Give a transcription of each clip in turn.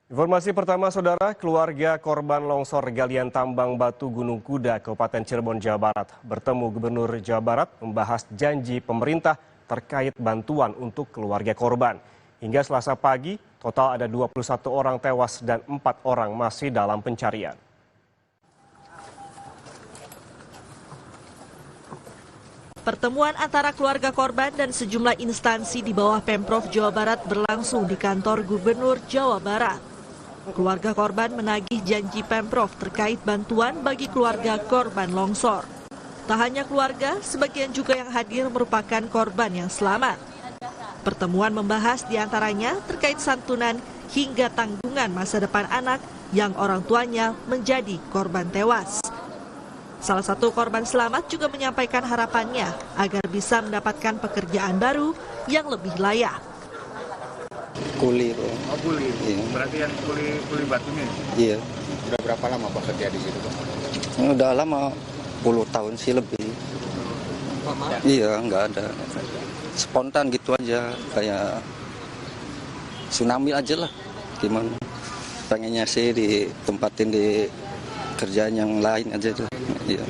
Informasi pertama, Saudara, keluarga korban longsor galian tambang batu Gunung Kuda, Kabupaten Cirebon, Jawa Barat, bertemu Gubernur Jawa Barat membahas janji pemerintah terkait bantuan untuk keluarga korban. Hingga Selasa pagi, total ada 21 orang tewas dan 4 orang masih dalam pencarian. Pertemuan antara keluarga korban dan sejumlah instansi di bawah Pemprov Jawa Barat berlangsung di kantor Gubernur Jawa Barat. Keluarga korban menagih janji Pemprov terkait bantuan bagi keluarga korban longsor. Tak hanya keluarga, sebagian juga yang hadir merupakan korban yang selamat. Pertemuan membahas diantaranya terkait santunan hingga tanggungan masa depan anak yang orang tuanya menjadi korban tewas. Salah satu korban selamat juga menyampaikan harapannya agar bisa mendapatkan pekerjaan baru yang lebih layak. Kuli, Bro. Oh, kuli. Iya. Berarti yang kuli batunya? Iya. Udah berapa lama Pak kerja di situ, Pak? Udah lama, 10 tahun sih lebih. Ya. Iya, nggak ada. Spontan gitu aja, kayak tsunami aja lah. Gimana? Pengennya sih ditempatin di kerjaan yang lain aja tuh. Iya.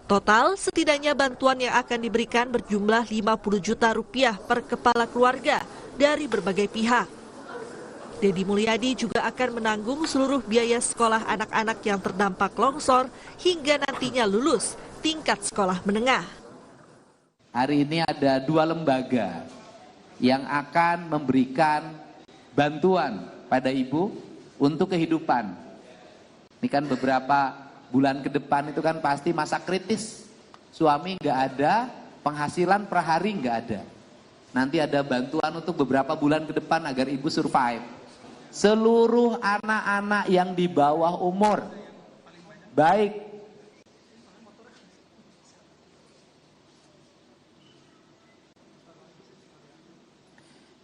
Total, setidaknya bantuan yang akan diberikan berjumlah 50 juta rupiah per kepala keluarga dari berbagai pihak. Deddy Mulyadi juga akan menanggung seluruh biaya sekolah anak-anak yang terdampak longsor hingga nantinya lulus tingkat sekolah menengah. Hari ini ada 2 lembaga yang akan memberikan bantuan pada ibu untuk kehidupan. Ini kan beberapa bulan ke depan itu kan pasti masa kritis. Suami nggak ada, penghasilan per hari nggak ada. Nanti ada bantuan untuk beberapa bulan ke depan agar ibu survive. Seluruh anak-anak yang di bawah umur, baik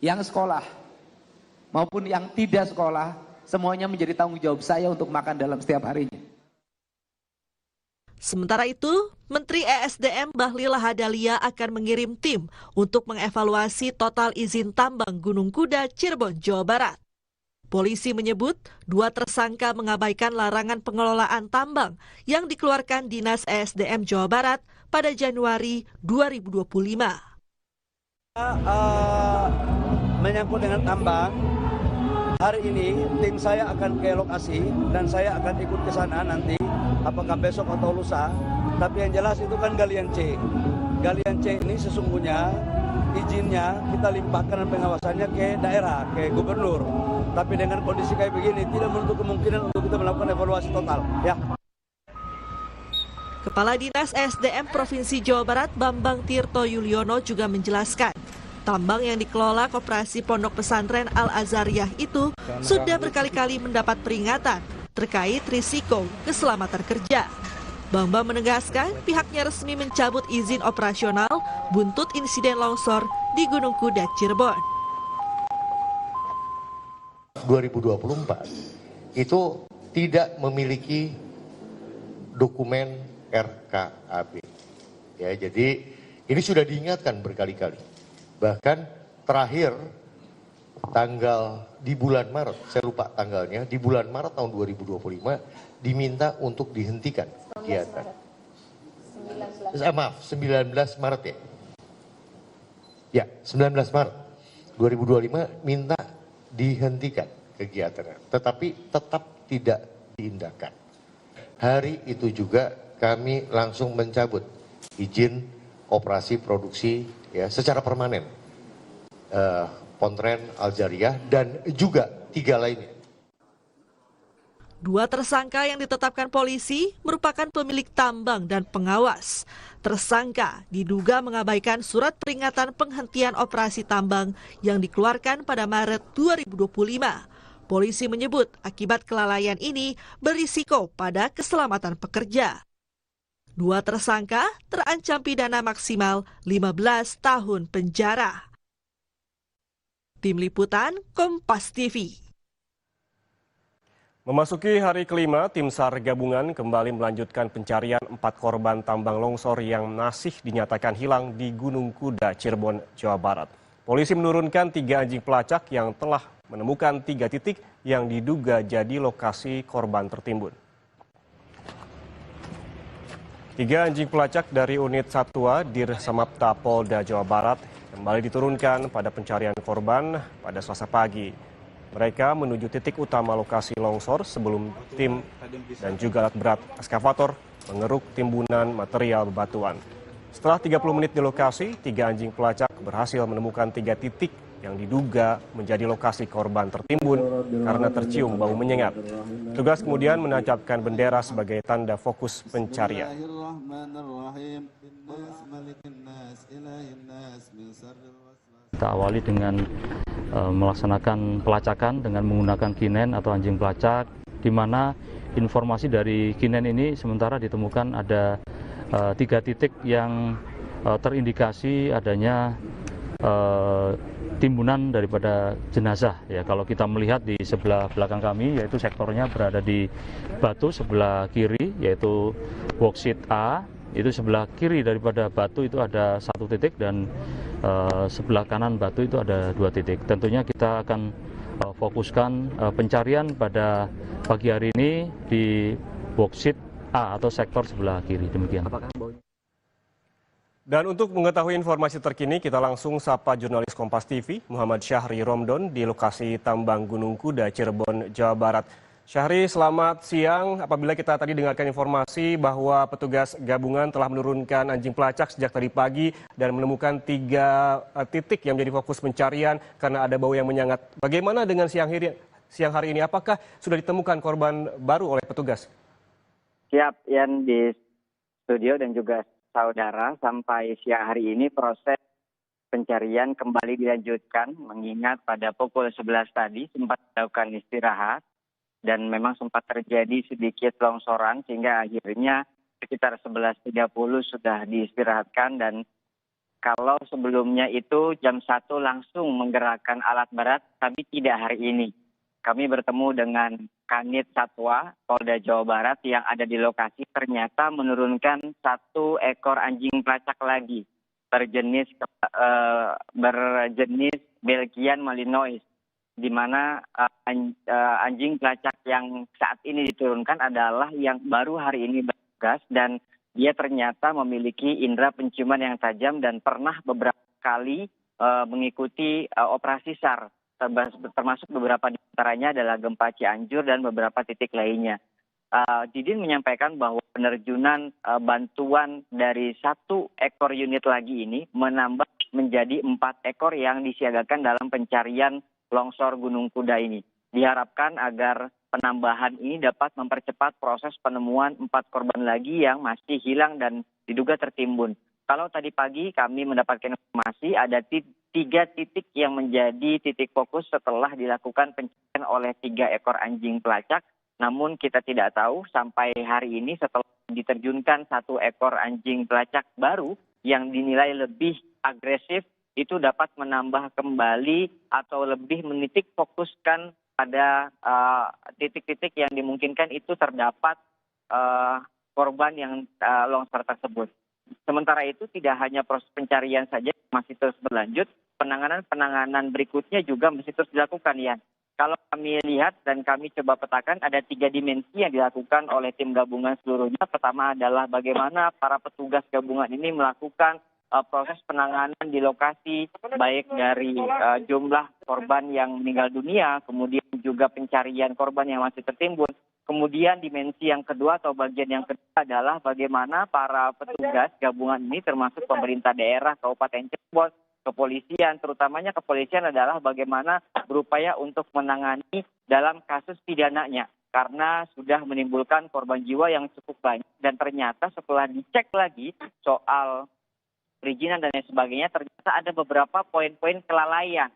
yang sekolah maupun yang tidak sekolah, semuanya menjadi tanggung jawab saya untuk makan dalam setiap harinya. Sementara itu, Menteri ESDM Bahlil Lahadalia akan mengirim tim untuk mengevaluasi total izin tambang Gunung Kuda, Cirebon, Jawa Barat. Polisi menyebut 2 tersangka mengabaikan larangan pengelolaan tambang yang dikeluarkan Dinas ESDM Jawa Barat pada Januari 2025. Menyangkut dengan tambang, hari ini tim saya akan ke lokasi dan saya akan ikut ke sana nanti, apakah besok atau lusa. Tapi yang jelas itu kan galian C. Galian C ini sesungguhnya izinnya kita limpahkan dan pengawasannya ke daerah, ke gubernur. Tapi dengan kondisi kayak begini tidak menutup kemungkinan untuk kita melakukan evaluasi total. Ya. Kepala Dinas SDM Provinsi Jawa Barat Bambang Tirto Yuliono juga menjelaskan, tambang yang dikelola Koperasi Pondok Pesantren Al-Azhariyah itu sudah berkali-kali mendapat peringatan terkait risiko keselamatan kerja. Bambang menegaskan pihaknya resmi mencabut izin operasional buntut insiden longsor di Gunung Kuda, Cirebon. 2024 itu tidak memiliki dokumen RKAB. Ya, jadi ini sudah diingatkan berkali-kali. Bahkan terakhir tanggal di bulan Maret, saya lupa tanggalnya, di bulan Maret tahun 2025 diminta untuk dihentikan kegiatan. 19 Maret ya. Ya, 19 Maret 2025 minta dihentikan kegiatannya, tetapi tetap tidak diindahkan. Hari itu juga kami langsung mencabut izin operasi produksi ya secara permanen Pontren Al-Azhariyah dan juga 3 lainnya. 2 tersangka yang ditetapkan polisi merupakan pemilik tambang dan pengawas. Tersangka diduga mengabaikan surat peringatan penghentian operasi tambang yang dikeluarkan pada Maret 2025. Polisi menyebut akibat kelalaian ini berisiko pada keselamatan pekerja. 2 tersangka terancam pidana maksimal 15 tahun penjara. Tim Liputan Kompas TV. Memasuki hari kelima, tim SAR gabungan kembali melanjutkan pencarian 4 korban tambang longsor yang masih dinyatakan hilang di Gunung Kuda, Cirebon, Jawa Barat. Polisi menurunkan 3 anjing pelacak yang telah menemukan 3 titik yang diduga jadi lokasi korban tertimbun. 3 anjing pelacak dari unit Satwa Dir Samapta Polda Jawa Barat kembali diturunkan pada pencarian korban pada Selasa pagi. Mereka menuju titik utama lokasi longsor sebelum tim dan juga alat berat ekskavator mengeruk timbunan material bebatuan. Setelah 30 menit di lokasi, 3 anjing pelacak berhasil menemukan 3 titik yang diduga menjadi lokasi korban tertimbun karena tercium bau menyengat. Petugas kemudian menancapkan bendera sebagai tanda fokus pencarian. Kita awali dengan melaksanakan pelacakan dengan menggunakan kinen atau anjing pelacak, di mana informasi dari kinen ini sementara ditemukan ada 3 titik yang terindikasi adanya timbunan daripada jenazah. Ya, kalau kita melihat di sebelah belakang kami, yaitu sektornya berada di batu sebelah kiri, yaitu boksit A. Itu sebelah kiri daripada batu itu ada 1 titik dan sebelah kanan batu itu ada 2 titik. Tentunya kita akan fokuskan pencarian pada pagi hari ini di boksit A atau sektor sebelah kiri. Demikian. Dan untuk mengetahui informasi terkini, kita langsung sapa jurnalis Kompas TV, Muhammad Syahri Romdon di lokasi tambang Gunung Kuda, Cirebon, Jawa Barat. Syahri, selamat siang. Apabila kita tadi dengarkan informasi bahwa petugas gabungan telah menurunkan anjing pelacak sejak tadi pagi dan menemukan 3 titik yang menjadi fokus pencarian karena ada bau yang menyengat. Bagaimana dengan siang hari ini? Apakah sudah ditemukan korban baru oleh petugas? Siap, Yan, di studio dan juga saudara, sampai siang hari ini proses pencarian kembali dilanjutkan, mengingat pada pukul 11 tadi sempat dilakukan istirahat dan memang sempat terjadi sedikit longsoran sehingga akhirnya sekitar 11.30 sudah diistirahatkan. Dan kalau sebelumnya itu jam 1 langsung menggerakkan alat berat, tapi tidak hari ini. Kami bertemu dengan Kanit Satwa Polda Jawa Barat yang ada di lokasi, ternyata menurunkan 1 ekor anjing pelacak lagi berjenis Belgian Malinois, di mana anjing pelacak yang saat ini diturunkan adalah yang baru hari ini bertugas dan dia ternyata memiliki indera penciuman yang tajam dan pernah beberapa kali mengikuti operasi SAR. Termasuk beberapa di antaranya adalah gempa Cianjur dan beberapa titik lainnya. Didin menyampaikan bahwa penerjunan bantuan dari 1 ekor unit lagi ini menambah menjadi 4 ekor yang disiagakan dalam pencarian longsor Gunung Kuda ini. Diharapkan agar penambahan ini dapat mempercepat proses penemuan 4 korban lagi yang masih hilang dan diduga tertimbun. Kalau tadi pagi kami mendapatkan informasi ada 3 titik yang menjadi titik fokus setelah dilakukan pencarian oleh 3 ekor anjing pelacak. Namun kita tidak tahu sampai hari ini setelah diterjunkan 1 ekor anjing pelacak baru yang dinilai lebih agresif, itu dapat menambah kembali atau lebih menitik fokuskan pada titik-titik yang dimungkinkan itu terdapat korban yang longsor tersebut. Sementara itu tidak hanya proses pencarian saja masih terus berlanjut, penanganan berikutnya juga masih terus dilakukan, ya. Kalau kami lihat dan kami coba petakan, ada 3 dimensi yang dilakukan oleh tim gabungan seluruhnya. Pertama adalah bagaimana para petugas gabungan ini melakukan proses penanganan di lokasi, baik dari jumlah korban yang meninggal dunia, kemudian juga pencarian korban yang masih tertimbun. Kemudian dimensi yang kedua atau bagian yang kedua adalah bagaimana para petugas gabungan ini termasuk pemerintah daerah, Kabupaten Cirebon, kepolisian, terutamanya kepolisian adalah bagaimana berupaya untuk menangani dalam kasus pidananya. Karena sudah menimbulkan korban jiwa yang cukup banyak dan ternyata setelah dicek lagi soal perizinan dan lain sebagainya, ternyata ada beberapa poin-poin kelalaian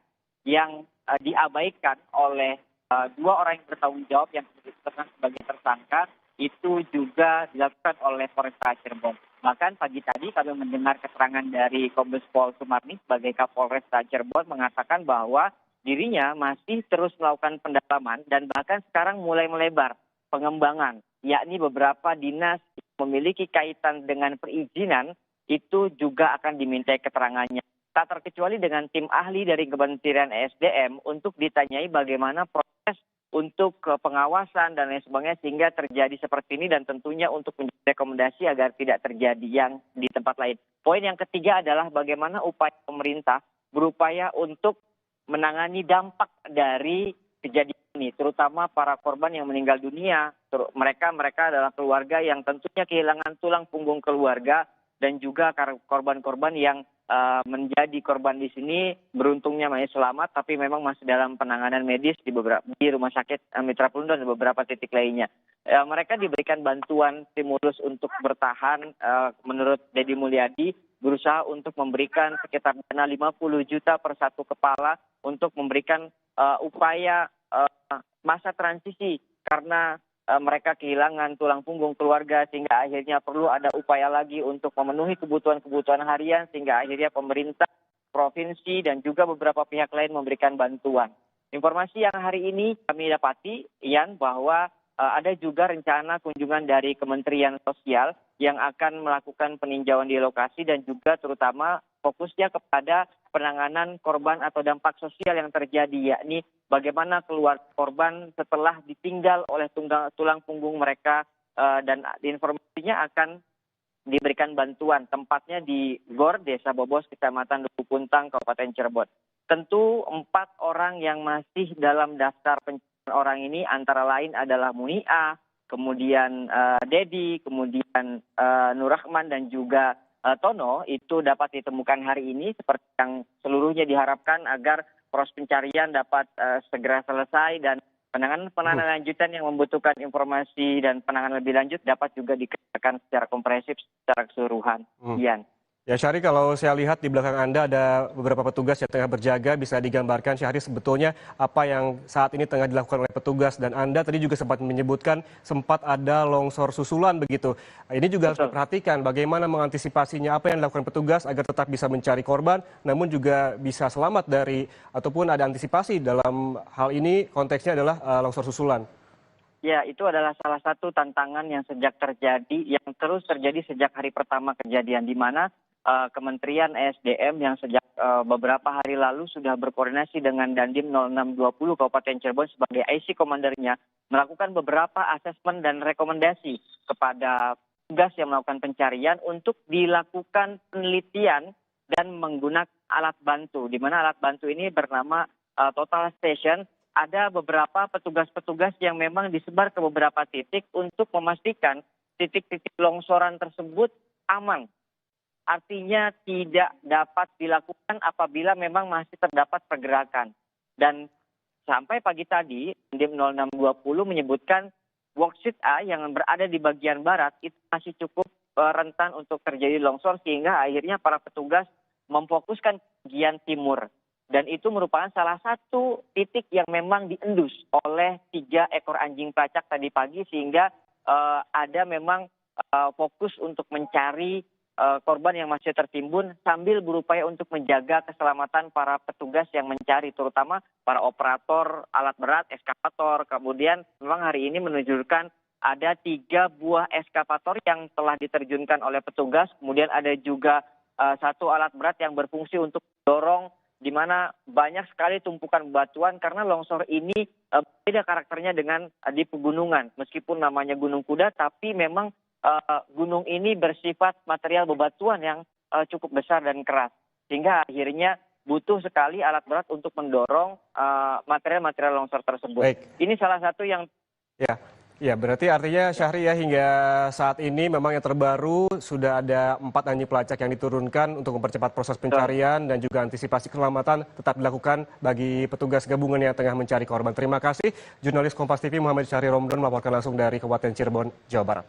yang diabaikan oleh 2 orang yang bertanggung jawab yang ditetapkan sebagai tersangka, itu juga dilakukan oleh Polresta Cirebon. Bahkan pagi tadi kami mendengar keterangan dari Kombes Pol Sumarni sebagai Kapolresta Cirebon mengatakan bahwa dirinya masih terus melakukan pendalaman dan bahkan sekarang mulai melebar pengembangan, yakni beberapa dinas yang memiliki kaitan dengan perizinan itu juga akan dimintai keterangannya. tak terkecuali dengan tim ahli dari Kementerian SDM untuk ditanyai bagaimana proses untuk pengawasan dan lain sebagainya sehingga terjadi seperti ini dan tentunya untuk menjadi rekomendasi agar tidak terjadi yang di tempat lain. Poin yang ketiga adalah bagaimana upaya pemerintah berupaya untuk menangani dampak dari kejadian ini, terutama para korban yang meninggal dunia. Mereka adalah keluarga yang tentunya kehilangan tulang punggung keluarga dan juga korban-korban yang menjadi korban di sini beruntungnya masih selamat, tapi memang masih dalam penanganan medis di Rumah Sakit Mitra Pelindung dan beberapa titik lainnya. Mereka diberikan bantuan stimulus untuk bertahan. Menurut Deddy Mulyadi, berusaha untuk memberikan sekitar dana 50 juta per satu kepala untuk memberikan upaya masa transisi karena mereka kehilangan tulang punggung keluarga sehingga akhirnya perlu ada upaya lagi untuk memenuhi kebutuhan-kebutuhan harian sehingga akhirnya pemerintah provinsi dan juga beberapa pihak lain memberikan bantuan. Informasi yang hari ini kami dapati, Ian, bahwa ada juga rencana kunjungan dari Kementerian Sosial yang akan melakukan peninjauan di lokasi dan juga terutama fokusnya kepada penanganan korban atau dampak sosial yang terjadi, yakni bagaimana keluarga korban setelah ditinggal oleh tulang punggung mereka, dan informasinya akan diberikan bantuan. Tempatnya di Gor, Desa Bobos, Kecamatan Duku Puntang, Kabupaten Cirebon. Tentu 4 orang yang masih dalam daftar pencarian orang ini antara lain adalah Munia, kemudian Dedi, kemudian Nur Rahman dan juga Tono itu dapat ditemukan hari ini seperti yang seluruhnya diharapkan agar proses pencarian dapat segera selesai dan penanganan lanjutan yang membutuhkan informasi dan penanganan lebih lanjut dapat juga dikerjakan secara komprehensif secara keseluruhan. Ian. Ya Syahri, kalau saya lihat di belakang Anda ada beberapa petugas yang tengah berjaga, bisa digambarkan Syahri sebetulnya apa yang saat ini tengah dilakukan oleh petugas, dan Anda tadi juga sempat menyebutkan sempat ada longsor susulan begitu. Ini juga harus diperhatikan bagaimana mengantisipasinya, apa yang dilakukan petugas agar tetap bisa mencari korban namun juga bisa selamat dari ataupun ada antisipasi dalam hal ini konteksnya adalah longsor susulan. Ya, itu adalah salah satu tantangan yang yang terus terjadi sejak hari pertama kejadian, di mana Kementerian SDM yang sejak beberapa hari lalu sudah berkoordinasi dengan Dandim 0620 Kabupaten Cirebon sebagai IC komandernya melakukan beberapa asesmen dan rekomendasi kepada tugas yang melakukan pencarian untuk dilakukan penelitian dan menggunakan alat bantu, di mana alat bantu ini bernama Total Station. Ada beberapa petugas-petugas yang memang disebar ke beberapa titik untuk memastikan titik-titik longsoran tersebut aman. Artinya tidak dapat dilakukan apabila memang masih terdapat pergerakan. Dan sampai pagi tadi, Dandim 0620 menyebutkan worksheet A yang berada di bagian barat itu masih cukup rentan untuk terjadi longsor sehingga akhirnya para petugas memfokuskan bagian timur. Dan itu merupakan salah satu titik yang memang diendus oleh 3 ekor anjing pelacak tadi pagi sehingga ada memang fokus untuk mencari korban yang masih tertimbun sambil berupaya untuk menjaga keselamatan para petugas yang mencari, terutama para operator alat berat, eskavator. Kemudian memang hari ini menunjukkan ada 3 buah eskavator yang telah diterjunkan oleh petugas. Kemudian ada juga 1 alat berat yang berfungsi untuk dorong, di mana banyak sekali tumpukan batuan karena longsor ini beda karakternya dengan di pegunungan. Meskipun namanya Gunung Kuda, tapi memang gunung ini bersifat material bebatuan yang cukup besar dan keras. Sehingga akhirnya butuh sekali alat berat untuk mendorong material-material longsor tersebut. Baik. Ini salah satu yang... Ya, berarti artinya Syahri ya hingga saat ini memang yang terbaru sudah ada 4 anjing pelacak yang diturunkan untuk mempercepat proses pencarian dan juga antisipasi keselamatan tetap dilakukan bagi petugas gabungan yang tengah mencari korban. Terima kasih, jurnalis Kompas TV Muhammad Syahri Romdon melaporkan langsung dari Kabupaten Cirebon, Jawa Barat.